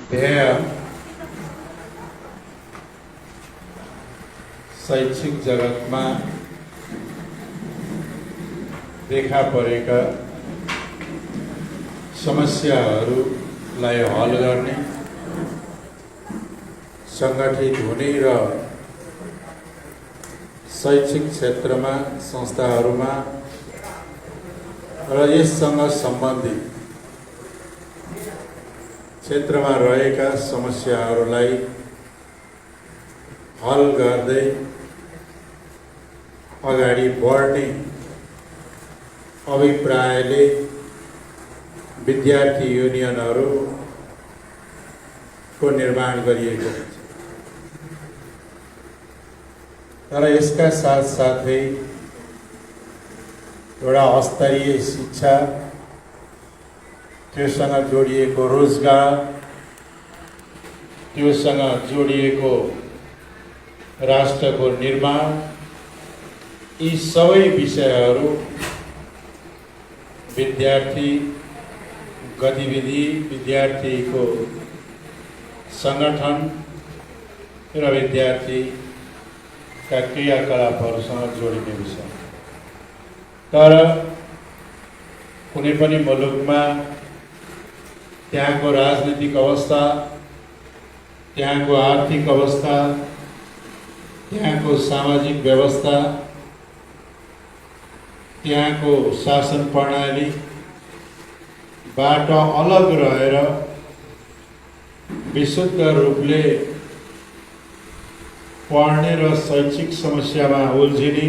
ध्येय शैक्षिक जगतमा देखा परेका समस्याहरूलाई हल गर्ने, संगठित हुने र शैक्षिक क्षेत्रमा संस्थाहरूमा र यससँग सम्बन्धित क्षेत्रमा रहेका समस्याहरूलाई हल गर्दै अगाडि बढ्ने अभिप्रायले विद्यार्थी युनियनहरूको निर्माण गरिएको छ। तर यसका साथसाथै एउटा स्तरीय शिक्षा, त्योसँग जोडिएको रोजगार, त्योसँग जोडिएको राष्ट्रको निर्माण, यी सबै विषयहरू विद्यार्थी गतिविधि, विद्यार्थीको संगठन र विद्यार्थीका क्रियाकलापहरूसँग जोडिने विषय। तर कुनै पनि मुलुकमा त्यहाँको राजनीतिक अवस्था, त्यहाँको आर्थिक अवस्था, त्यहाँको सामाजिक व्यवस्था, त्यहाँको शासन प्रणालीबाट अलग रहेर विशुद्ध रूपले पढ्ने र शैक्षिक समस्यामा उल्झिने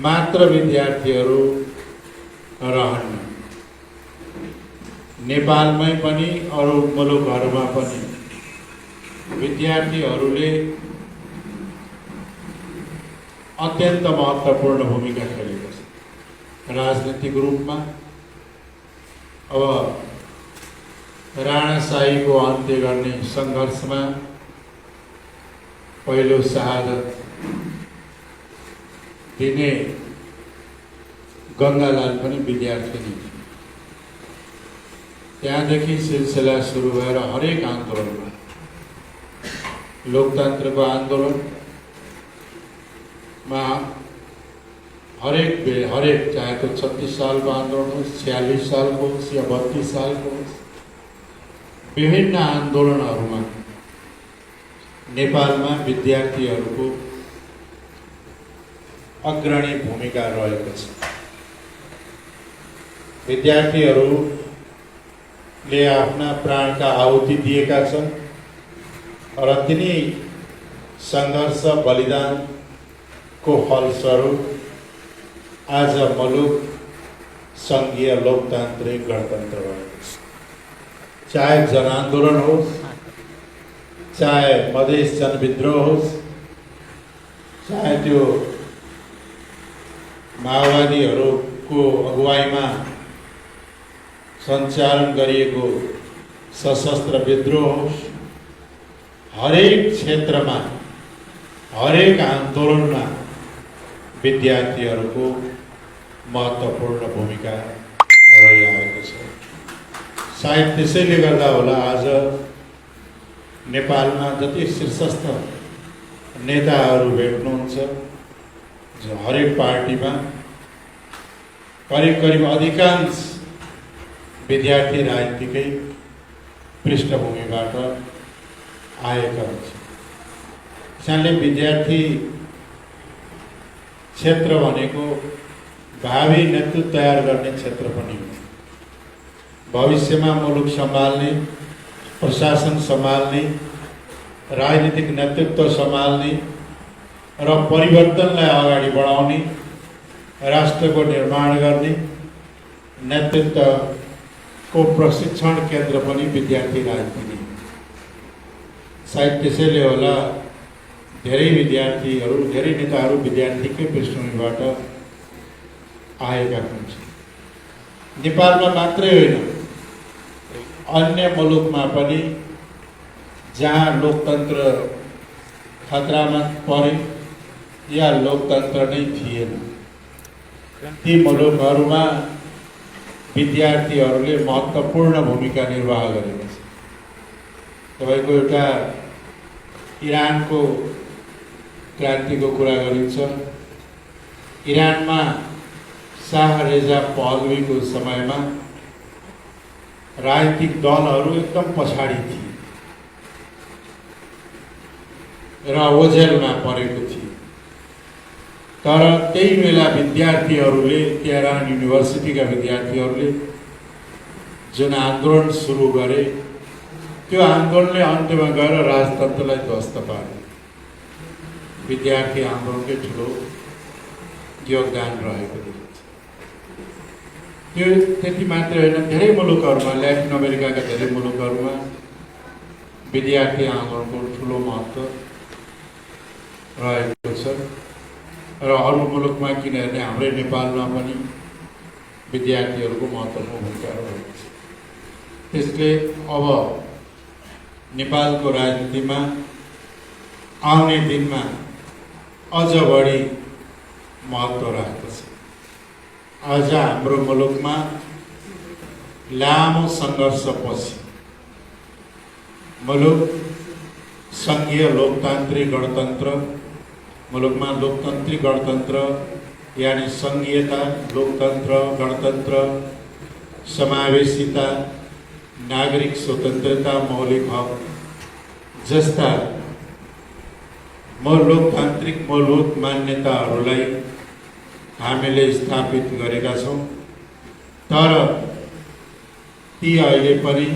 मात्र विद्यार्थीहरू रहन्। नेपालमै पनि अरू मुलुकहरूमा पनि विद्यार्थीहरूले अत्यन्त महत्त्वपूर्ण भूमिका खेलेको छ राजनीतिक रूपमा। अब राणाशाहीको अन्त्य गर्ने सङ्घर्षमा पहिलो शहादत दिने गङ्गालाल पनि विद्यार्थी नै। त्यहाँदेखि सिलसिला सुरु भएर हरेक आन्दोलनमा, लोकतन्त्रको आन्दोलनमा हरेक चाहे तो 36 सालको आन्दोलन होस्, 46 सालको होस् या 32 सालको होस्, विभिन्न आन्दोलनहरूमा नेपालमा विद्यार्थीहरूको अग्रणी भूमिका रहेको छ। विद्यार्थीहरूले आफ्ना प्राणका आहुति दिएका छन् र तिनी सङ्घर्ष बलिदानको फलस्वरूप आज मुलुक सङ्घीय लोकतान्त्रिक गणतन्त्र भएको छ। चाहे जनआन्दोलन होस्, चाहे मधेस जनविद्रोह होस्, चाहे त्यो माओवादीहरूको अगुवाईमा सञ्चालन गरिएको सशस्त्र विद्रोह होस्, हरेक क्षेत्रमा, हरेक आन्दोलनमा विद्यार्थीहरूको महत्त्वपूर्ण भूमिका रहिआएको छ। सायद त्यसैले गर्दा होला आज नेपालमा जति शीर्षस्थ नेताहरू भेट्नुहुन्छ, जो हरेक पार्टीमा करिब अधिकांश विद्यार्थी राजनीतिकै पृष्ठभूमिबाट आएका हुन्छ। त्यसैले विद्यार्थी क्षेत्र भनेको भावी नेतृत्व तयार गर्ने क्षेत्र पनि हो। भविष्यमा मुलुक सम्हाल्ने, प्रशासन सम्हाल्ने, राजनीतिक नेतृत्व सम्हाल्ने र परिवर्तनलाई अगाडि बढाउने, राष्ट्रको निर्माण गर्ने नेतृत्वको प्रशिक्षण केन्द्र पनि विद्यार्थी राजनीति नै। सायद त्यसैले होला धेरै विद्यार्थीहरू, धेरै नेताहरू विद्यार्थीकै पृष्ठभूमिबाट आएका हुन्छन्। नेपालमा मात्रै होइन, अन्य मुलुकमा पनि जहाँ लोकतन्त्र खतरामा परे या लोकतन्त्र नै थिएन, ती मुलुकहरूमा विद्यार्थीहरूले महत्त्वपूर्ण भूमिका निर्वाह गरेको छ। तपाईको एउटा इरानको क्रान्तिको कुरा गरिन्छ। इरानमा शाह रेजा पहलवीको समयमा राजनीतिक दलहरू एकदम पछाडि थिए र ओझेलमा परेको थिए। तर त्यही बेला विद्यार्थीहरूले, तेहरान युनिभर्सिटीका विद्यार्थीहरूले जुन आन्दोलन सुरु गरे, त्यो आन्दोलनले अन्त्यमा गएर राजतन्त्रलाई ध्वस्त पार्यो। विद्यार्थी आन्दोलनकै ठुलो योगदान रहेको देखिन्छ। त्यो त्यति मात्र होइन, धेरै मुलुकहरूमा, ल्याटिन अमेरिकाका धेरै मुलुकहरूमा विद्यार्थी आन्दोलनको ठुलो महत्त्व रहेको छ र अरू मुलुकमा किन हेर्ने हाम्रै नेपालमा पनि विद्यार्थीहरूको महत्त्वपूर्ण भूमिका रहेको छ। त्यसले अब नेपालको राजनीतिमा आउने दिनमा अझ बढी महत्त्व राख्दछ। आज हाम्रो मुलुकमा लामो सङ्घर्षपछि मुलुक सङ्घीय लोकतान्त्रिक गणतन्त्र, मुलुकमा लोकतान्त्रिक गणतन्त्र यानि सङ्घीयता, लोकतन्त्र, गणतन्त्र, समावेशिता, नागरिक स्वतन्त्रता, मौलिक हक जस्ता लोकतान्त्रिक मूलभूत मान्यताहरूलाई हामीले स्थापित गरेका छौँ। तर ती अहिले पनि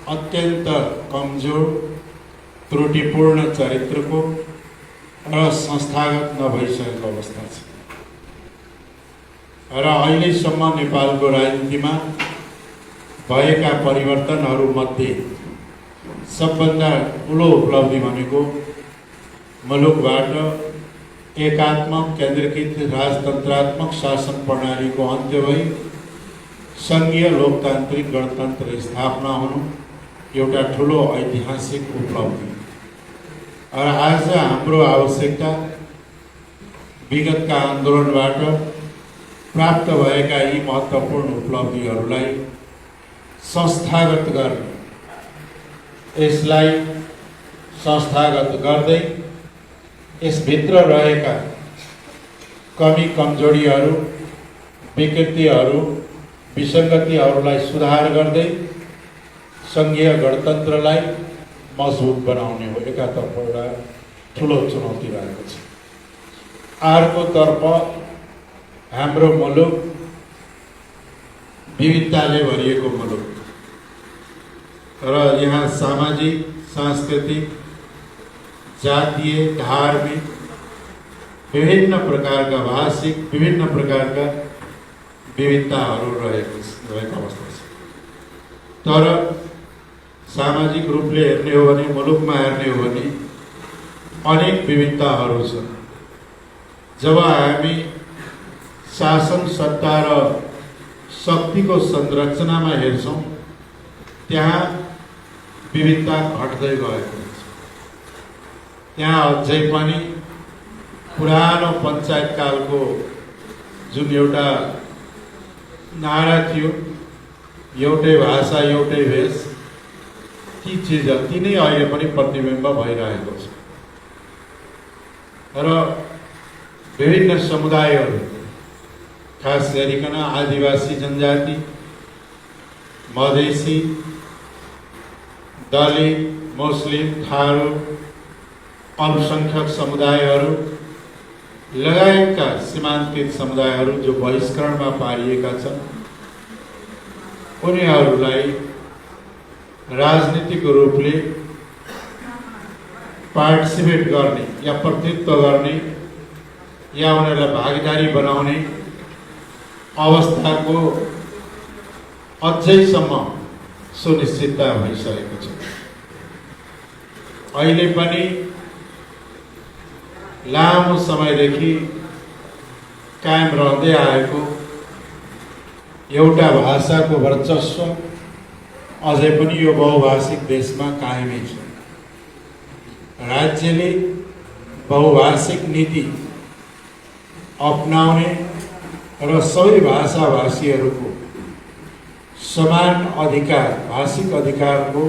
अत्यन्त कमजोर, त्रुटिपूर्ण चरित्रको र संस्थागत नभइसकेको अवस्था छ र अहिलेसम्म नेपालको राजनीतिमा भएका परिवर्तनहरूमध्ये सबभन्दा ठुलो उपलब्धि भनेको मुलुकबाट एकात्मक केन्द्रीकृत राजतन्त्रात्मक शासन प्रणालीको अन्त्य भई सङ्घीय लोकतान्त्रिक गणतन्त्र स्थापना हुनु एउटा ठुलो ऐतिहासिक उपलब्धि। र आज हाम्रो आवश्यकता विगतका आन्दोलनबाट प्राप्त भएका यी महत्त्वपूर्ण उपलब्धिहरूलाई संस्थागत गर्ने, यसलाई संस्थागत गर्दै यसभित्र रहेका कमी कमजोरीहरू, विकृतिहरू, विसङ्गतिहरूलाई सुधार गर्दै सङ्घीय गणतन्त्रलाई मजबुत बनाउने हो। एकातर्फ एउटा ठुलो चुनौती रहेको छ। अर्कोतर्फ हाम्रो मुलुक विविधताले भरिएको मुलुक र यहाँ सामाजिक, सांस्कृतिक, जातीय, धार्मिक, विभिन्न प्रकारका भाषिक, विभिन्न प्रकारका विविधताहरू रहेको अवस्था छ। तर सामाजिक रूपले हेर्ने हो भने, मुलुकमा हेर्ने हो भने अनेक विविधताहरू छन्। जब हामी शासन, सत्ता र शक्तिको संरचनामा हेर्छौँ, त्यहाँ विविधता घट्दै गएको हुन्छ। त्यहाँ अझै पनि पुरानो पञ्चायत कालको जुन एउटा नारा थियो, एउटै भाषा एउटै भेष, ती चिज ती नै अहिले पनि प्रतिबिम्ब भइरहेको छ। र विभिन्न समुदायहरू, खास गरिकन आदिवासी जनजाति, मधेसी, दलित, मुस्लिम, थारू, अल्पसङ्ख्यक समुदायहरू लगायतका सीमान्तकृत समुदायहरू जो बहिष्करणमा पारिएका छन्, उनीहरूलाई राजनीतिक रूपले पार्टिसिपेट गर्ने या प्रतिनिधित्व गर्ने या उनीहरूलाई भागीदारी बनाउने अवस्थाको अझैसम्म सुनिश्चितता भइसकेको छ। अहिले पनि लामो समयदेखि कायम रहँदै आएको एउटा भाषाको वर्चस्व अझै पनि यो बहुभाषिक देशमा कायमै छ। राज्यले बहुभाषिक नीति अपनाउने र सबै भाषाभाषीहरूको समान अधिकार, भाषिक अधिकारको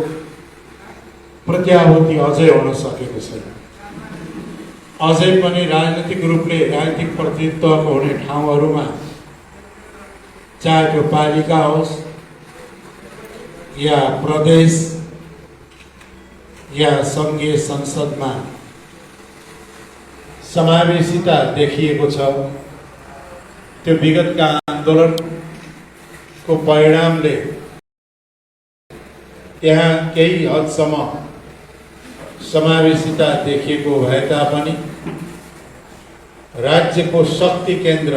प्रत्याभूति अझै हुन सकेको छैन। अझै पनि राजनीतिक रूपले राजनीतिक प्रतिनिधित्वको हुने ठाउँहरूमा, चाहे त्यो पालिका होस् या प्रदेश या सङ्घीय संसदमा समावेशिता देखिएको छ। त्यो विगतका आन्दोलनको परिणामले त्यहाँ केही हदसम्म समावेशिता देखिएको भए तापनि राज्यको शक्ति केन्द्र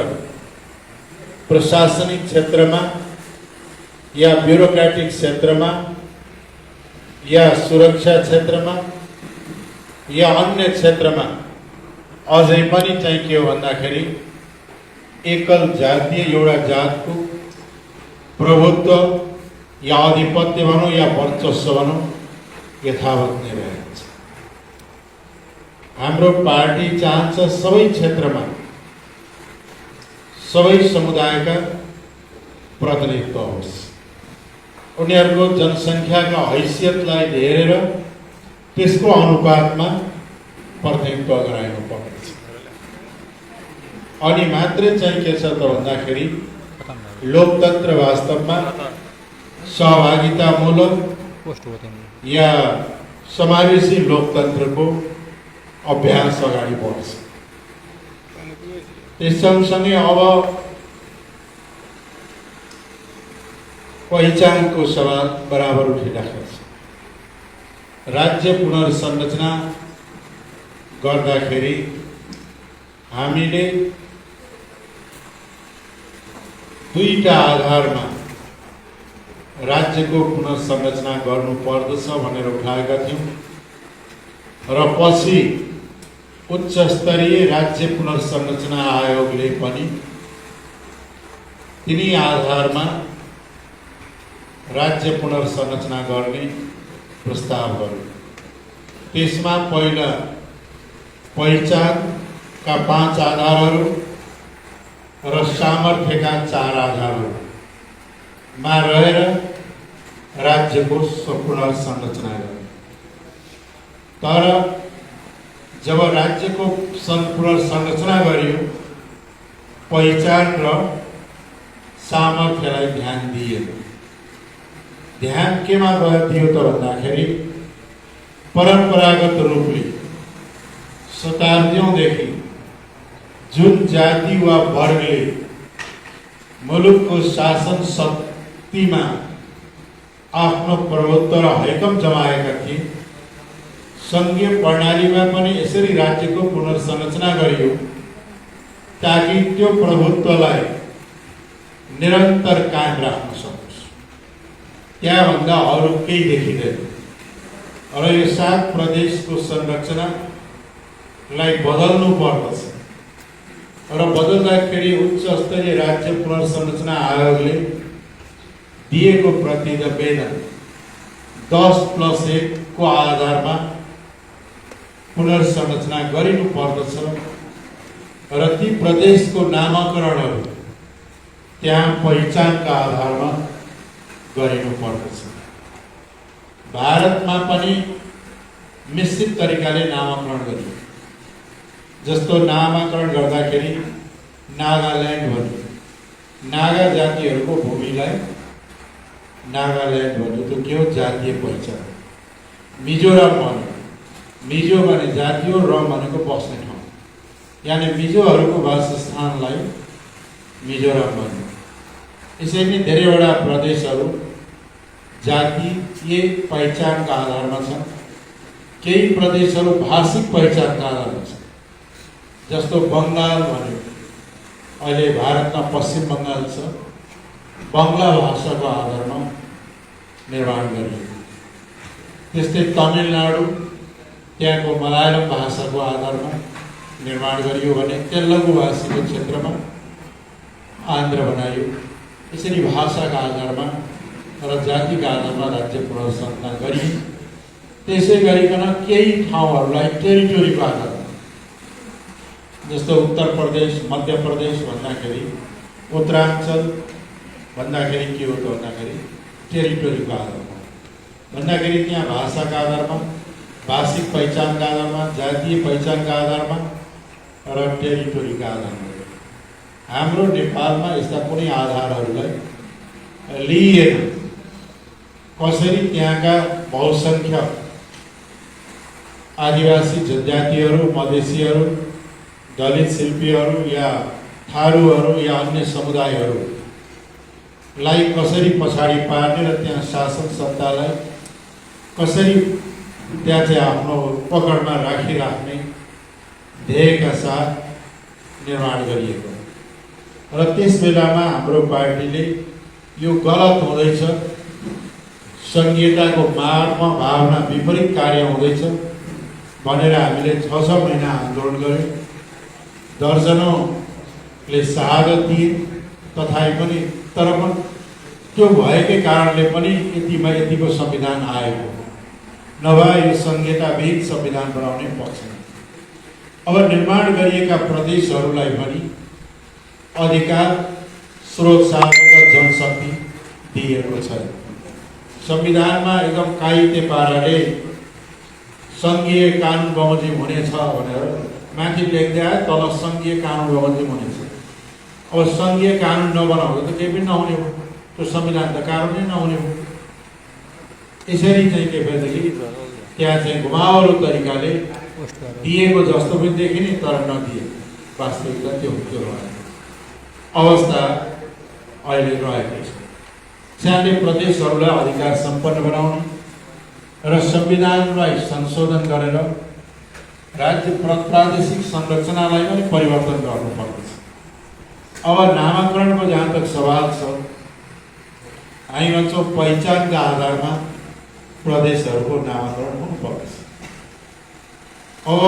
प्रशासनिक क्षेत्रमा या ब्युरोक्रेटिक क्षेत्रमा या सुरक्षा क्षेत्रमा या अन्य क्षेत्रमा अझै पनि चाहिँ के हो भन्दाखेरि एकल जातीय एउटा जातको प्रभुत्व या आधिपत्य भनौँ या वर्चस्व भनौँ यथावत नै रहेको छ। हाम्रो पार्टी चाहन्छ सबै क्षेत्रमा सबै समुदायका प्रतिनिधित्व होस्। उनीहरूको जनसङ्ख्याका हैसियतलाई हेरेर त्यसको अनुपातमा प्रतिनिधित्व गराइनु पर्नेछ। अनि मात्रै चाहिँ के छ त भन्दाखेरि लोकतन्त्र वास्तवमा सहभागितामूलक या समावेशी लोकतन्त्रको अभ्यास अगाडि बढ्छ। त्यस सँगसँगै अब पहिचानको सवाल बराबर उठिरहेको छ। राज्य पुनर्संरचना गर्दाखेरि हामीले दुईटा आधारमा राज्यको पुनर्संरचना गर्नुपर्दछ भनेर उठाएका थियौँ र पछि उच्च स्तरीय राज्य पुनर्संरचना आयोगले पनि तिनी आधारमा राज्य पुनर्संरचना गर्ने प्रस्ताव गर्यो। त्यसमा पहिला पहिचानका 5 आधारहरू र सामर्थ्यका 4 आधारहरूमा रहेर राज्यको पुनर्संरचना गर्यो। तर जब राज्यको पुनर्संरचना गरियो, पहिचान र सामर्थ्यलाई ध्यान दिइएन। ध्यान केमा दियो त भन्दाखेरि परम्परागत रूपले शताब्दीौंदेखि जुन जाति वा वर्गले मुलुकको शासन शक्तिमा आफ्नो प्रभुत्व र हैकम जमाएका थिए, संघीय प्रणालीमा पनि यसरी राज्यको पुनर्संरचना गरियो ताकि त्यो प्रभुत्वलाई निरन्तर कायम राख्न सकोस्। त्यहाँभन्दा अरू केही देखिँदैन। र यो 7 प्रदेशको संरचनालाई बदल्नु पर्दछ र बदल्दाखेरि उच्च स्तरीय राज्य पुनर्संरचना आयोगले दिएको प्रतिवेदन 10+1 को आधारमा पुनर्संरचना गरिनु पर्दछ र ती प्रदेशको नामाकरणहरू त्यहाँ पहिचानका आधारमा गरिनु पर्दछ। भारतमा पनि मिश्रित तरिकाले नामाकरण गरियो। जस्तो नामाकरण गर्दाखेरि नागाल्यान्ड भन्यो, नागा जातिहरूको भूमिलाई नागाल्यान्ड भन्यो, त्यो के हो? जातीय पहिचान। मिजोरम भन्यो, मिजो भने जाति हो, रम भनेको बस्ने ठाउँ, यानि मिजोहरूको वासस्थानलाई मिजोरम भन्यो। यसरी नै धेरैवटा प्रदेशहरू जातीय पहिचानका आधारमा छन्। केही प्रदेशहरू भाषिक पहिचानका आधारमा छन्। जस्तो बङ्गाल भन्यो, अहिले भारतमा पश्चिम बङ्गाल छ, बङ्गला भाषाको आधारमा निर्माण गरियो। त्यस्तै तमिलनाडु त्यहाँको मलयालम भाषाको आधारमा निर्माण गरियो भने तेलुगु भाषीको क्षेत्रमा आन्ध्र बनाइयो। यसरी भाषाका आधारमा र जातिका आधारमा राज्य पुनर्संरचना गरियो। त्यसै गरिकन केही ठाउँहरूलाई टेरिटोरीको आधारमा, जस्तो उत्तर प्रदेश, मध्य प्रदेश भन्दाखेरि उत्तराञ्चल भन्दाखेरि के हो त भन्दाखेरि टेरिटोरीको आधारमा, भन्दाखेरि त्यहाँ भाषाका आधारमा भाषिक पहिचानका आधारमा, जातीय पहिचानका आधारमा र टेरिटोरीका आधारमा। हाम्रो नेपालमा यस्ता कुनै आधारहरूलाई लिइएन। कसरी त्यहाँका बहुसङ्ख्यक आदिवासी जनजातिहरू, मधेसीहरू, दलित शिल्पीहरू या थारूहरू या अन्य समुदायहरूलाई कसरी पछाडि पार्ने र त्यहाँ शासन सत्तालाई कसरी त्यहाँ चाहिँ आफ्नो पकडमा राखिराख्ने ध्येयका साथ निर्माण गरिएको र त्यस बेलामा हाम्रो पार्टीले यो गलत हुँदैछ, सङ्घीयताको मार्गमा भावना विपरीत कार्य हुँदैछ भनेर हामीले 6 महिना आन्दोलन गऱ्यौँ। दर्जनौंले शहादत दिए। तथापि पनि तर पनि त्यो भएकै कारणले पनि यतिको संविधान आएको, नभए यो संहिताविहीन संविधान बनाउने पक्षमा। अब निर्माण गरिएका प्रदेशहरूलाई पनि अधिकार, स्रोत साधन र जनशक्ति दिएको छ। संविधानमा एकदम कायदे पाराले सङ्घीय कानुन बमोजिम हुनेछ भनेर माथि लेख्दै आयो, तल सङ्घीय कानुन बमोजिम हुनेछ। अब सङ्घीय कानुन नबनाउँदा त केही पनि नहुने हो, त्यो संविधान त कानुनै नहुने हो। यसरी चाहिँ के भएदेखि त्यहाँ चाहिँ घुमाउरो तरिकाले दिएको जस्तो पनि देखिने तर नदिए, वास्तविकता त्यो अवस्था अहिले रहेको छ। सानै प्रदेशहरूलाई अधिकार सम्पन्न बनाउनु र संविधानलाई संशोधन गरेर राज्य प्रादेशिक संरचनालाई पनि परिवर्तन गर्नुपर्दछ। अब नामाकरणको जहाँ तक सवाल छ, हामी भन्छौँ पहिचानका आधारमा प्रदेशहरूको नामाकरण हुनुपर्दछ। अब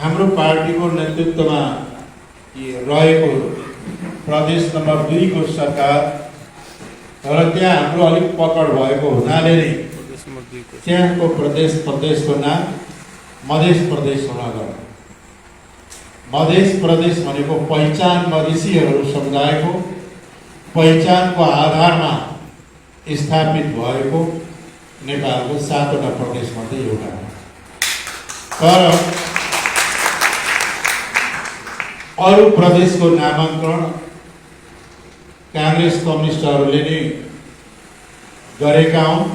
हाम्रो पार्टीको नेतृत्वमा रहेको प्रदेश नम्बर 2 को सरकार र त्यहाँ हाम्रो अलिक पकड भएको हुनाले नै त्यहाँको प्रदेशको नाम मध्य प्रदेश हुन गयो। मध्य प्रदेश भनेको पहिचान, मधेसीहरू समुदायको पहिचानको आधारमा स्थापित भएको नेपालको 7वटा प्रदेशमध्ये एउटा हो। तर अरू प्रदेशको नामाकरण काङ्ग्रेस कम्युनिस्टहरूले नै गरेका हुन्।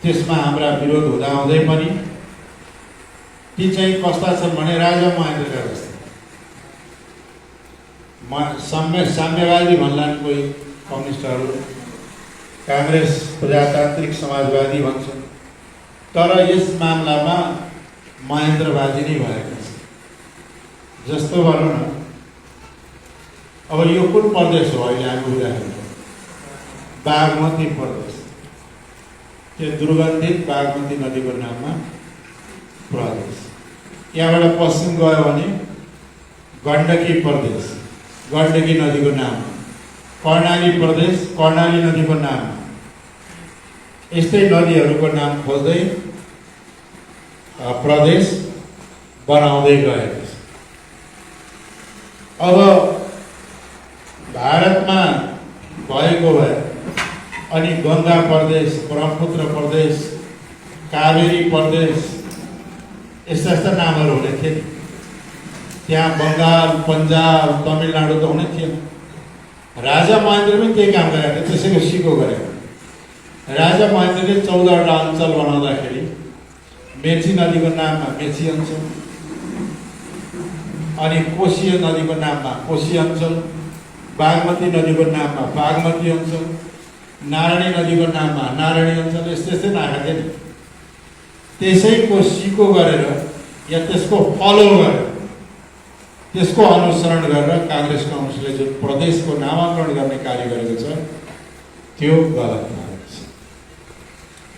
त्यसमा हाम्रा विरोध हुँदाहुँदै पनि ती चाहिँ कस्ता छन् भने राजा महेन्द्रका जस्ता साम्यवादी भन्लान् कोही कम्युनिस्टहरू, काङ्ग्रेस प्रजातान्त्रिक समाजवादी भन्छन्। तर यस मामलामा महेन्द्रवादी नै भएको छ। जस्तो भनौँ न, अब यो कुन प्रदेश हो अहिले हामी उदाहरण बागमती प्रदेश, त्यो दुर्गन्धित बागमती नदीको नाममा प्रदेश। यहाँबाट पश्चिम गयो भने गण्डकी प्रदेश, गण्डकी नदीको नाम। कर्णाली प्रदेश, कर्णाली नदीको नाम। यस्तै नदीहरूको नाम खोज्दै प्रदेश बनाउँदै गएको छ। अब भारतमा भएको भए अनि गङ्गा प्रदेश, ब्रह्मपुत्र प्रदेश, कावेरी प्रदेश यस्ता यस्ता नामहरू हुने थिए। त्यहाँ बङ्गाल, पन्जाब, तमिलनाडु त हुने थिएन। राजा महेन्द्र पनि त्यही काम गरेका थिए, त्यसैको सिको गरेको। राजा महेन्द्रले 14वटा अञ्चल बनाउँदाखेरि मेची नदीको नाममा मेची अञ्चल, अनि कोशी नदीको नाममा कोशी अञ्चल, बागमती नदीको नाममा बागमती अञ्चल, नारायणी नदीको नाममा नारायणी अञ्चल, यस्तै नाका थिए। त्यसैको सिको गरेर या त्यसको फलो गरेर, त्यसको अनुसरण गरेर काङ्ग्रेस कम्युनिस्टले जुन प्रदेशको नामाकरण गर्ने कार्य गरेको छ त्यो गलत भएको छ।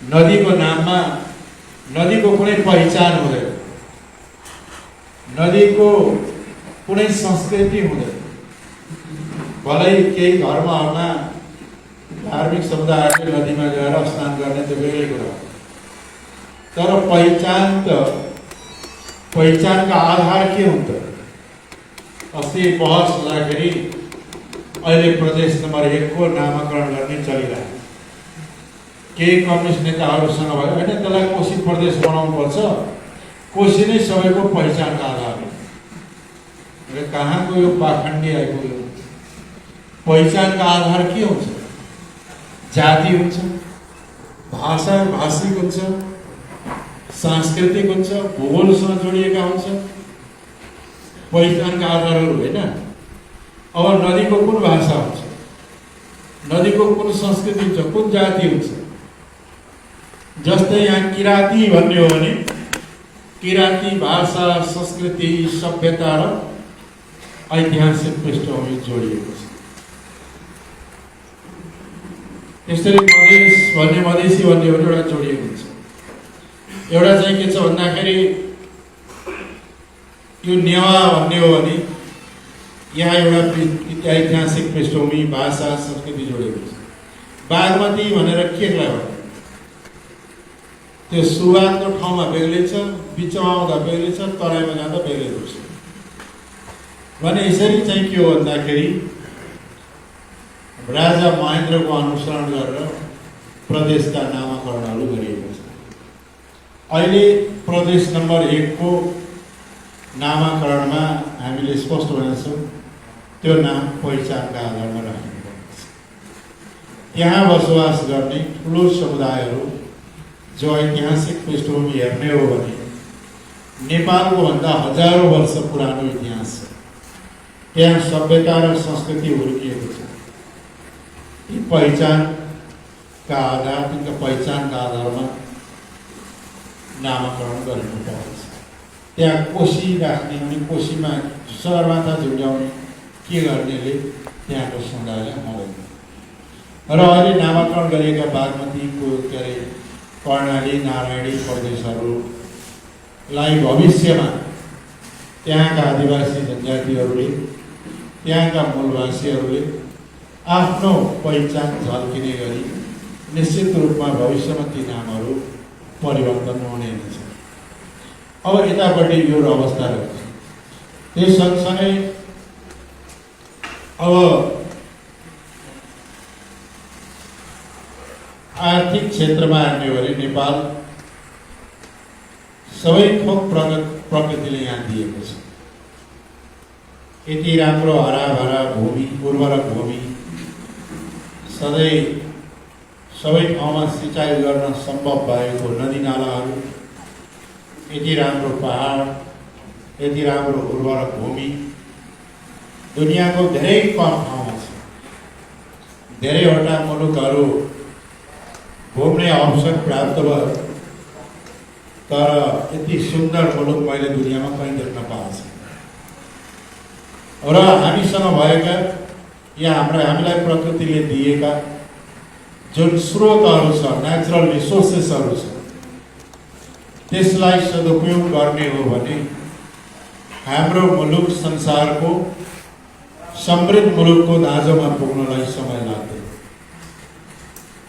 नदीको नाममा नदीको कुनै पहिचान हुँदैन, नदीको कुनै संस्कृति हुँदैन। भलै केही धर्महरूमा धार्मिक समुदायहरूले नदीमा गएर स्नान गर्ने त्यो बेग्लै कुरा हो। तर पहिचानका आधार के हुन्छ? अस्ति बहस हुँदाखेरि अहिले प्रदेश नम्बर 1 को नामाकरण गर्ने चलिरहेको। केही कम्युनिस्ट नेताहरूसँग भयो होइन, त्यसलाई कोशी प्रदेश बनाउनुपर्छ, कोशी नै सबैको पहिचानका आधार हो। कहाँको यो पाखण्डी आइपुग्यो? पहिचानका आधार के हुन्छ? जाति हुन्छ, भाषा भाषिक हुन्छ, सांस्कृतिक हुन्छ, भूगोलसँग जोडिएका हुन्छ, पहिचानका आधारहरू होइन। अब नदीको कुन भाषा हुन्छ, नदीको कुन संस्कृति हुन्छ, कुन जाति हुन्छ? जस्तै यहाँ किराँती भन्ने हो भने किराँती भाषा, संस्कृति, सभ्यता र ऐतिहासिक पृष्ठभूमि जोडिएको छ। त्यसरी मधेस भन्ने, मधेसी भन्ने पनि एउटा जोडिएको हुन्छ। एउटा चाहिँ के छ भन्दाखेरि यो नेवा भन्ने हो भने यहाँ एउटा ऐतिहासिक पृष्ठभूमि, भाषा, संस्कृति जोडिएको छ। बागमती भनेर केलाई भन्यो? त्यो सुरुवातको ठाउँमा बेग्लै छ, बिचमा आउँदा बेग्लै छ, तराईमा जाँदा बेग्लै हुन्छ भने यसरी चाहिँ के हो भन्दाखेरि राजा महेन्द्रको अनुसरण गरेर प्रदेशका नामाकरणहरू गरिएको छ। अहिले प्रदेश नम्बर 1 को नामाकरणमा हामीले स्पष्ट भनेछौँ त्यो नाम पहिचानका आधारमा राख्नुपर्छ। त्यहाँ बसोबास गर्ने ठुलो समुदायहरू जो ऐतिहासिक पृष्ठभूमि हेर्ने हो भने नेपालको भन्दा हजारौं वर्ष पुरानो इतिहास छ। त्यहाँ सभ्यता र संस्कृति हुर्किएको छ। यी पहिचानका आधार, तिनका पहिचानका आधारमा नामाकरण गर्नुपर्छ। त्यहाँ कोशी राख्ने अनि कोशीमा सगरमाथा झुन्ड्याउने के गर्नेले त्यहाँको समुदायलाई मगाउँदैन। र अहिले नामाकरण गरिएका बागमतीको के अरे कर्णाली, नारायणी प्रदेशहरूलाई भविष्यमा त्यहाँका आदिवासी जनजातिहरूले, त्यहाँका मूलवासीहरूले आफ्नो पहिचान झल्किने गरी निश्चित रूपमा भविष्यमा ती नामहरू परिवर्तन हुने छ। अब यतापट्टि यो अवस्था रहेछ। त्यस सँगसँगै अब आर्थिक क्षेत्रमा हेर्ने हो भने नेपाल सबै थोक प्रकृतिले यहाँ दिएको छ। यति राम्रो हराभरा भूमि, उर्वरक भूमि, सधैँ सबै ठाउँमा सिँचाइ गर्न सम्भव भएको नदीनालाहरू, यति राम्रो पहाड, यति राम्रो उर्वरक भूमि दुनियाँको धेरै कम ठाउँमा छ। धेरैवटा मुलुकहरू घुम्ने अवसर प्राप्त भयो, तर यति सुन्दर मुलुक मैले दुनियाँमा कहीँ देख्न पाएको छैन। र हामीसँग भएका या हामीलाई प्रकृतिले दिएका जुन स्रोतहरू छ, नेचुरल रिसोर्सेसहरू छ, त्यसलाई सदुपयोग गर्ने हो भने हाम्रो मुलुक संसारको समृद्ध मुलुकको दाँजोमा पुग्नलाई समय लाग्दैन।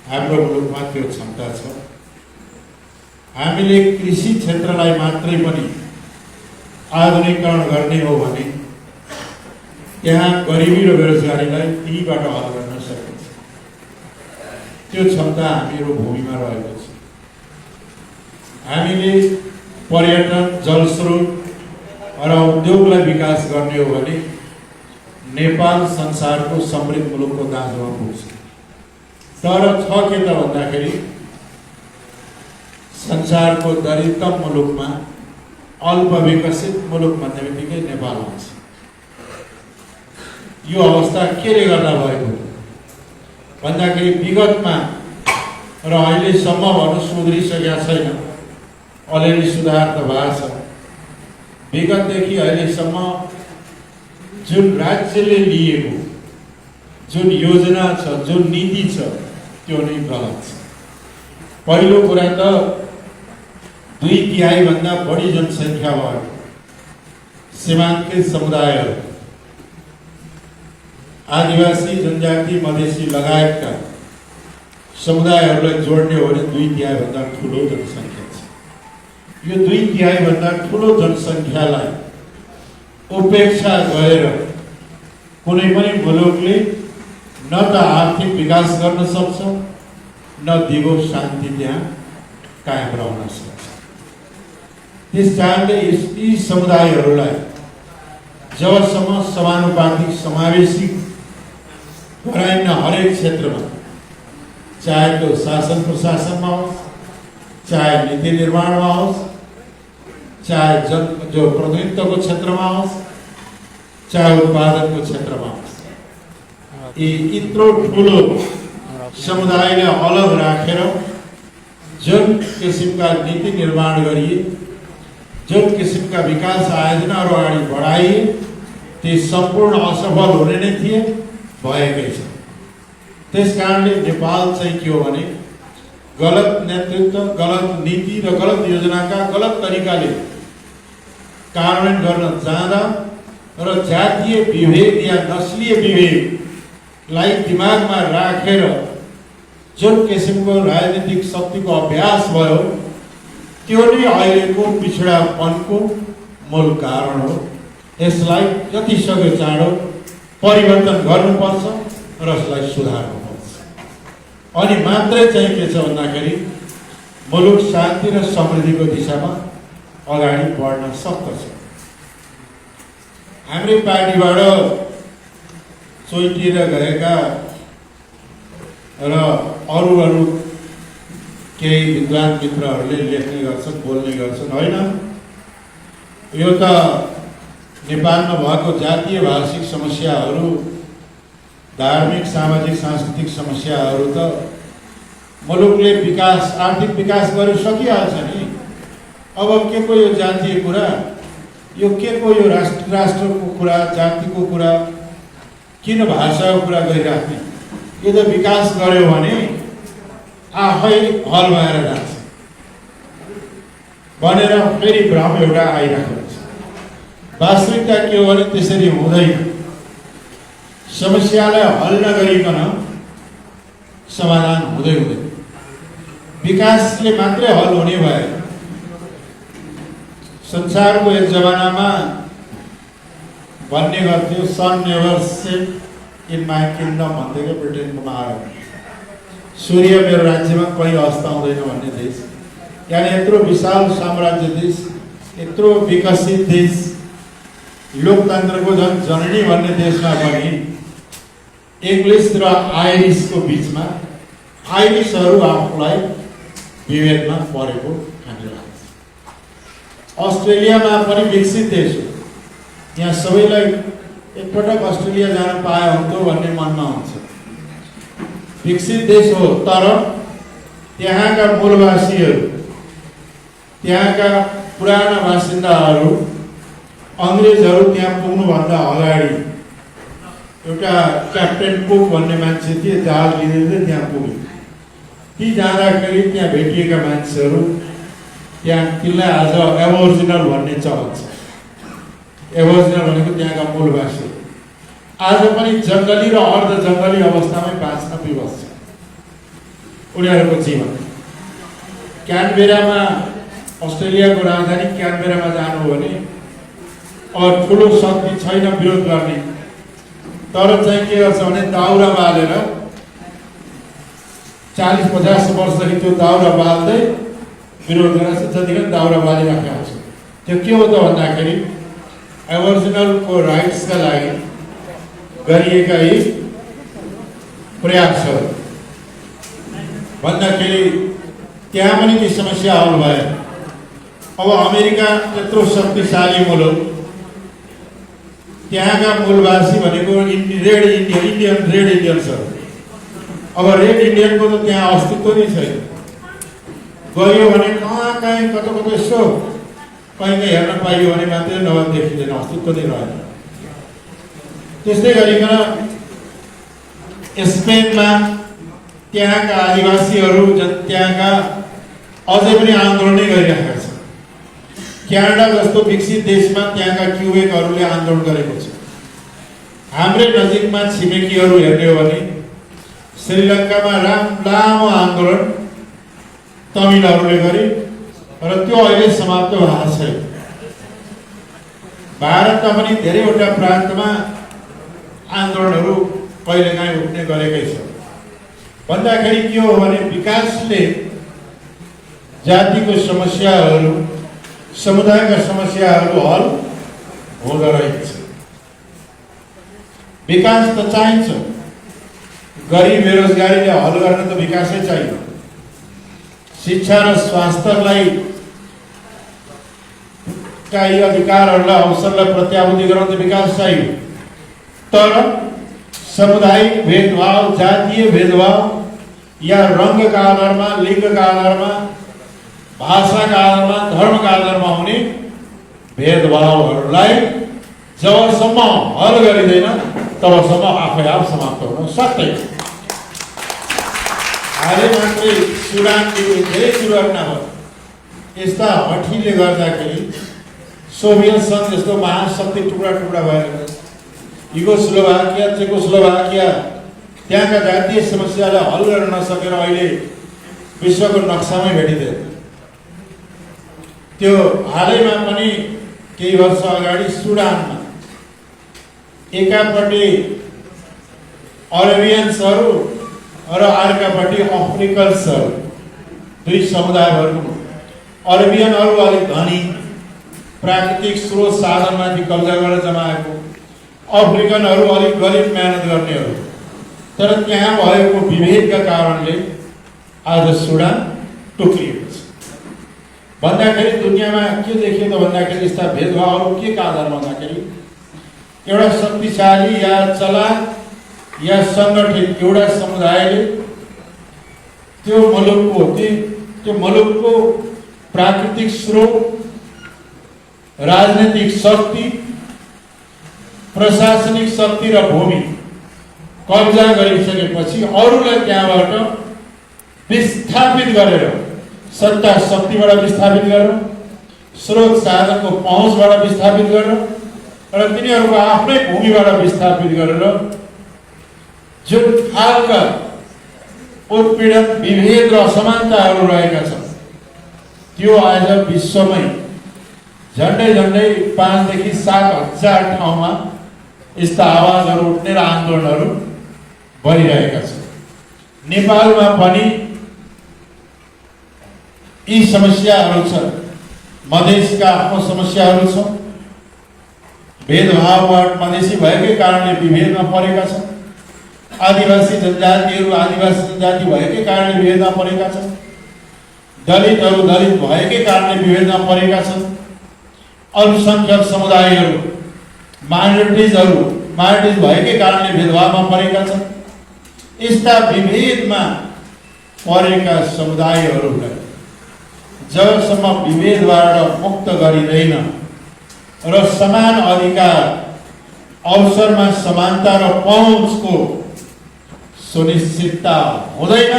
हाम्रो मुलुकमा त्यो क्षमता छ। हामीले कृषि क्षेत्रलाई मात्रै पनि आधुनिकीकरण गर्ने हो भने त्यहाँ गरिबी र बेरोजगारीलाई त्यहीबाट हल गर्न सकिन्छ। त्यो क्षमता हामीहरू भूमिमा रहेको छ। हामीले पर्यटन, जलस्रोत र उद्योगलाई विकास गर्ने हो भने नेपाल संसारको समृद्ध मुलुकको दाँजोमा पुग्छ। तर छ के त भन्दाखेरि संसारको दरिद्रतम मुलुकमा अल्प विकसित मुलुक भन्ने बित्तिकै नेपाल आउँछ। यो अवस्था केले गर्दा भएको भन्दाखेरि विगतमा र अहिलेसम्म भन्न सुध्रिसकेका छैन। अलिअलि सुधार त भएको छ। विगतदेखि अहिलेसम्म जुन राज्यले लिएको जुन योजना छ, जुन नीति छ, त्यो नै गलत छ। पहिलो कुरा त 2/3 भन्दा बढी जनसङ्ख्या भएको सीमान्तकृत समुदायहरू, आदिवासी, जनजाति, मधेसी लगायतका समुदायहरूलाई जोड्ने हो भने 2/3 भन्दा ठुलो जनसङ्ख्या छ। यो 2/3 भन्दा ठुलो जनसङ्ख्यालाई उपेक्षा गरेर कुनै पनि मुलुकले न त आर्थिक विकास गर्न सक्छ, न दिगो शान्ति त्यहाँ कायम रहन सक्छ। त्यस कारणले यी समुदायहरूलाई जबसम्म समानुपातिक समावेशी गराइन्न हरेक क्षेत्रमा, चाहे त्यो शासन प्रशासनमा होस्, चाहे नीति निर्माणमा होस्, चाहे जो प्रतिनिधित्वको क्षेत्रमा होस्, चाहे उत्पादनको क्षेत्रमा होस्, यी यत्रो ठुलो समुदायलाई अलग राखेर जुन किसिमका नीति निर्माण गरिए, जुन किसिमका विकास आयोजनाहरू अगाडि बढाइए, ती सम्पूर्ण असफल हुने नै थिए, भएकै छ। त्यस कारणले नेपाल चाहिँ के हो भने गलत नेतृत्व, गलत नीति र गलत योजनाका गलत तरिकाले कार्यान्वयन गर्न जाँदा र जातीय विभेद या नस्लीय विभेदलाई दिमागमा राखेर जुन किसिमको राजनीतिक शक्तिको अभ्यास भयो, त्यो नै अहिलेको पिछडापनको मूल कारण हो। यसलाई जति सक्यो चाँडो परिवर्तन गर्नुपर्छ र यसलाई सुधार्नुपर्छ। अनि मात्रै चाहिँ के छ भन्दाखेरि मुलुक शान्ति र समृद्धिको दिशामा अगाडि बढ्न सक्दछ। हाम्रै पार्टीबाट चोइटिएर गएका र अरू केही विद्वान मित्रहरूले लेख्ने गर्छन्, बोल्ने गर्छन्, होइन यो त नेपालमा भएको जातीय भाषिक समस्याहरू, धार्मिक सामाजिक सांस्कृतिक समस्याहरू त मुलुकले विकास, आर्थिक विकास गरेर सकिहाल्छ नि। अब के को यो जातीय कुरा, यो के को यो राष्ट्रको कुरा, जातिको कुरा, किन भाषाको कुरा गरिराख्ने? यो त विकास गर्यो भने आफै हल भएर जान्छ भनेर फेरि भ्रम एउटा आइरहेको छ। वास्तविकता के हो भने त्यसरी हुँदैन। समस्यालाई हल नगरिकन समाधान हुँदैन। विकासले मात्रै हल हुने भए संसारको एक जमानामा भन्ने गर्थ्यो, sun never set in my kingdom भन्थ्यो ब्रिटेनको महाराज। सूर्य मेरो राज्यमा कहीँ अस्ताउँदैन भन्ने देश, यानी यत्रो विशाल साम्राज्य देश, यत्रो विकसित देश, लोकतन्त्रको जननी भन्ने देशमा पनि इङ्ग्लिस र आइरिसको बिचमा आइरिसहरू आफूलाई विभेदमा परेको हामी लाग्छ। अस्ट्रेलियामा पनि विकसित देश हो, यहाँ सबैलाई एकपटक अस्ट्रेलिया जान पाए हुन्थ्यो भन्ने मनमा हुन्छ। विकसित देश हो, तर त्यहाँका मूलवासीहरू, त्यहाँका पुराना बासिन्दाहरू, अङ्ग्रेजहरू त्यहाँ पुग्नुभन्दा अगाडि एउटा क्याप्टेन कुक भन्ने मान्छे थिए, जहाज लिँदै त्यहाँ पुगे। ती जाँदाखेरि त्यहाँ भेटिएका मान्छेहरू, त्यहाँ तिनलाई आज एबोरिजिनल भन्ने चलन छ। एबोरिजिनल भनेको त्यहाँका मूलवासी आज पनि जङ्गली र अर्ध जङ्गली अवस्थामै बाँच्न विवश छ उनीहरूको जीवन। क्यानबेरामा, अस्ट्रेलियाको राजधानी क्यानबेरामा जानु हो भने अब ठुलो शक्ति छैन विरोध गर्ने, तर चाहिँ के गर्छ भने दाउरा बालेर 40-50 वर्षदेखि त्यो दाउरा बाल्दै विरोध गरेर जतिखेर दाउरा बालिराखेको छ। त्यो के हो त भन्दाखेरि एबोरिजिनलको राइट्सका लागि गरिएका यी प्रयासहरू भन्दाखेरि त्यहाँ पनि ती समस्या हल भए। अब अमेरिका त्यत्रो शक्तिशाली मुलुक, त्यहाँका मूलवासी भनेको रेड इन्डियन्सहरू। अब रेड इन्डियनको त त्यहाँ अस्तित्व नै छैन। गयो भने कहीँ कता यसो कहीँ हेर्न पाइयो भने मात्रै, नभए देखिँदैन, अस्तित्व नै रहेन। त्यस्तै गरिकन स्पेनमा त्यहाँका आदिवासीहरू त्यहाँका अझै पनि आन्दोलनै गरिरहेका छन्। क्यानाडा जस्तो विकसित देशमा त्यहाँका क्युबेकहरूले आन्दोलन गरेको छ। हाम्रै नजिकमा छिमेकीहरू हेर्ने हो भने श्रीलङ्कामा लामो आन्दोलन तमिलहरूले गरे र त्यो अहिले समाप्त भएको छैन। भारतमा पनि धेरैवटा प्रान्तमा आन्दोलनहरू कहिलेकाहीँ उठ्ने गरेकै छ। भन्दाखेरि के हो भने विकासले जातिको समस्याहरू, समुदायका समस्याहरू हल हुँदो रहेछ। विकास त चाहिन्छ, गरिब बेरोजगारीले हल गर्न त विकासै चाहियो। शिक्षा र स्वास्थ्यलाई का यी अधिकारहरूलाई, अवसरलाई प्रत्याभूति गराउन त विकास चाहियो। तर सामुदायिक भेदभाव, जातीय भेदभाव या रङ्गका आधारमा, लिङ्गका आधारमा, भाषाका आधारमा, धर्मका आधारमा हुने भेदभावहरूलाई जबसम्म हल गरिँदैन तबसम्म आफै आफ समाप्त हुन सक्दैन। हालै मात्रै सुडानको धेरै दुर्घटना भयो। यस्ता हठीले गर्दाखेरि सोभियत सङ्घ जस्तो महाशक्ति टुक्रा टुक्रा भएर युगोस्लोभाकिया, चेकोस्लोभाकिया त्यहाँका जातीय समस्यालाई हल गर्न नसकेर अहिले विश्वको नक्सामै भेटिँदैन। त्यो हालैमा पनि केही वर्ष अगाडि सुडानमा एकापट्टि अरेबियन्सहरू र अर्कापट्टि अफ्रिकन्सहरू, दुई समुदायहरूको, अरेबियनहरू अलिक धनी, प्राकृतिक स्रोत साधनमाथि कब्जा गरेर जमाएको, अफ्रिकनहरू अलिक गरिब मेहनत गर्नेहरू। तर त्यहाँ भएको विभेदका कारणले आज सुडान टुक्रिएको छ। भन्दाखेरि दुनियाँमा के देखियो त भन्दाखेरि यस्ता भेदभावहरू के का आधारमा भन्दाखेरि एउटा शक्तिशाली या चलाक या सङ्गठित एउटा समुदायले त्यो मुलुकको प्राकृतिक स्रोत, राजनीतिक शक्ति, प्रशासनिक शक्ति र भूमि कब्जा गरिसकेपछि अरूलाई त्यहाँबाट विस्थापित गरेर, सत्ता शक्तिबाट विस्थापित गरेर, स्रोत साधनको पहुँचबाट विस्थापित गरेर र तिनीहरूको आफ्नै भूमिबाट विस्थापित गरेर जुन खालका उत्पीडन, विभेद र असमानताहरू रहेका छन् त्यो आज विश्वमै झन्डै 5 देखि 7 हजार ठाउँमा यस्ता आवाजहरू उठ्ने र आन्दोलनहरू भइरहेका छन्। नेपालमा पनि यी समस्याहरू छन्। मधेसका आफ्नो समस्याहरू छन्। भेदभावबाट मधेसी भएकै कारणले विभेदमा परेका छन्। आदिवासी जनजातिहरू आदिवासी जनजाति भएकै कारणले विभेदमा परेका छन्। दलितहरू दलित भएकै कारणले विभेदमा परेका छन्। अल्पसङ्ख्यक समुदायहरू माइनोरिटिज भएकै कारणले भेदभावमा परेका छन्। यस्ता विभेदमा परेका समुदायहरूलाई जबसम्म विभेदबाट मुक्त गरिँदैन र समान अधिकार, अवसरमा समानता र पहुँचको सुनिश्चितता हुँदैन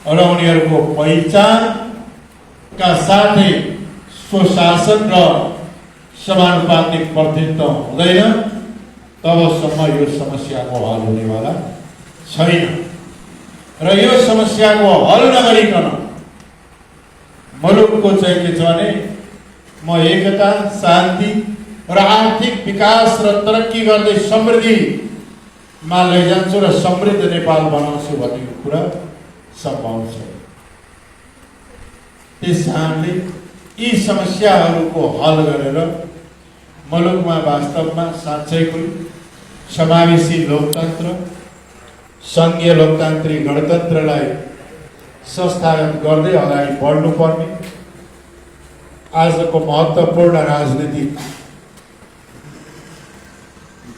र उनीहरूको पहिचानका साथै स्वशासन र समानुपातिक प्रतिनिधित्व हुँदैन तबसम्म यो समस्याको हल हुनेवाला छैन। र यो समस्याको हल नगरिकन मुलुकको चाहिँ के छ भने म एकता, शान्ति र आर्थिक विकास र तरक्की गर्दै समृद्धिमा लैजान्छु र समृद्ध नेपाल बनाउँछु भन्ने कुरा सम्भव छ। त्यस कारणले यी समस्याहरूको हल गरेर मुलुकमा वास्तवमा साँच्चैको समावेशी लोकतन्त्र, सङ्घीय लोकतान्त्रिक गणतन्त्रलाई संस्थागत गर्दै अगाडि बढ्नुपर्ने आजको महत्त्वपूर्ण राजनीतिक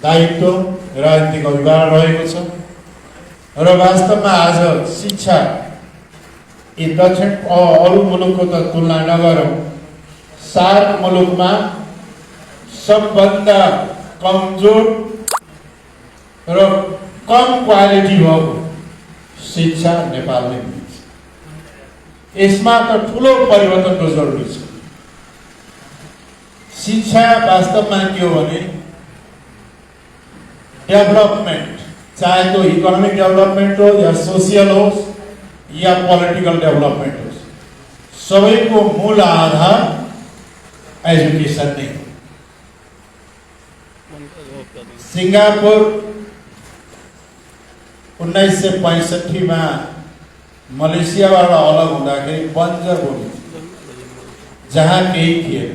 दायित्व, राजनीतिक अभिभार रहेको छ। र वास्तवमा आज शिक्षा यी दक्षिण अरू मुलुकको त तुलना नगरौँ, सार्क मुलुकमा सबभन्दा कमजोर र कम क्वालिटी भएको शिक्षा नेपालमै मिल्छ। यसमा त ठुलो परिवर्तनको जरुरी छ। शिक्षा वास्तवमा के हो भने डेभलपमेन्ट, चाहे तो इकोनोमिक डेभलपमेन्ट हो या सोसियल होस् या पोलिटिकल डेभलपमेन्ट होस्, सबैको मूल आधार एजुकेसन नै हो। सिङ्गापुर 1965 मा मलेसियाबाट अलग हुँदाखेरि बन्जर भूमि जहाँ केही थिएन।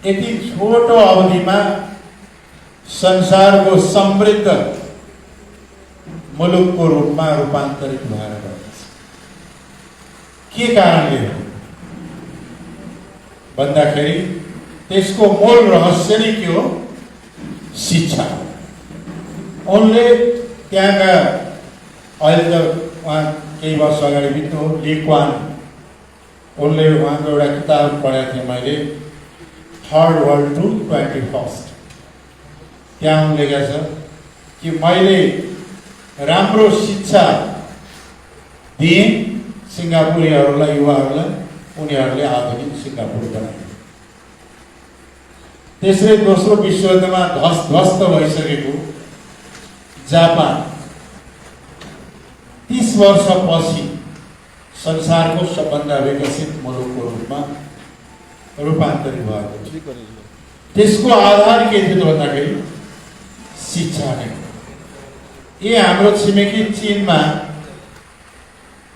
यति छोटो अवधिमा संसारको समृद्ध मुलुकको रूपमा रूपान्तरित भएर गएको छ। के कारणले हो भन्दाखेरि त्यसको मूल रहस्य नै के हो? शिक्षा। उनले त्यहाँका अहिले त उहाँ केही वर्ष अगाडि बित्नु हो ली क्वान, उनले उहाँको एउटा किताब पढेको थिएँ मैले, थर्ड वर्ल्ड टु 21st। त्यहाँ उनले लेखेको छ कि मैले राम्रो शिक्षा दिएँ सिङ्गापुरीहरूलाई, युवाहरूलाई, उनीहरूले आधुनिक सिङ्गापुर बनाए। त्यसरी दोस्रो विश्वयुद्धमा ध्वस्त भइसकेको जापान 30 वर्षपछि संसारको सबभन्दा विकसित मुलुकको रूपमा रूपान्तरित भएको छ। त्यसको आधार के थियो भन्दाखेरि शिक्षा नै। ये हाम्रो छिमेकी चीनमा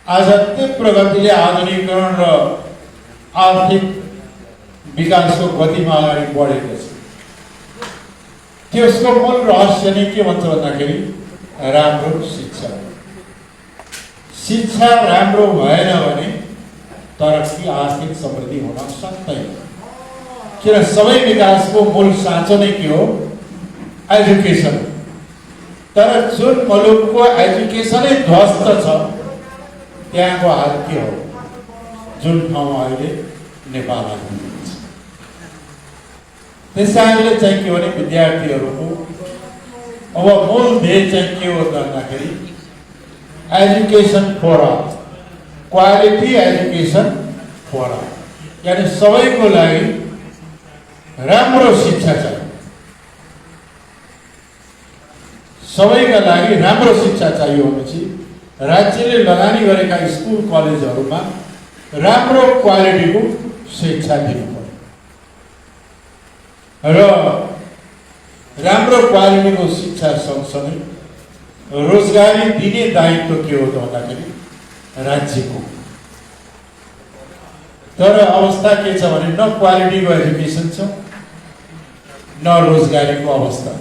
आज तीव्र गतिले आधुनिकीकरण र आर्थिक विकासको गतिमा अगाडि बढेको छ। त्यसको मूल रहस्य नै के भन्छ भन्दाखेरि राम्रो शिक्षा। शिक्षा राम्रो भएन भने तरक्की आर्थिक समृद्धि हुन सक्दैन। किन सबै विकासको मूल साँचो नै के हो? एजुकेसन। तर जुन मुलुकको एजुकेसनै ध्वस्त छ त्यहाँको हाल के हो? जुन ठाउँमा अहिले नेपाल आइपुगेको छ। त्यसैले चाहिँ के भने विद्यार्थीहरूको अब मूल ध्येय चाहिँ के हो भन्दाखेरि education for all, quality education for all, यानी सबैको लागि राम्रो शिक्षा चाहियो। सबैका लागि राम्रो शिक्षा चाहियो भनेपछि राज्यले लगानी गरेका स्कुल कलेजहरूमा राम्रो क्वालिटीको शिक्षा दिनु पर्यो र राम्रो क्वालिटीको शिक्षा सँगसँगै रोजगारी दिने दायित्व के हो त भन्दाखेरि राज्यको। तर अवस्था के छ भने न क्वालिटीको एजुकेसन छ न रोजगारीको अवस्था।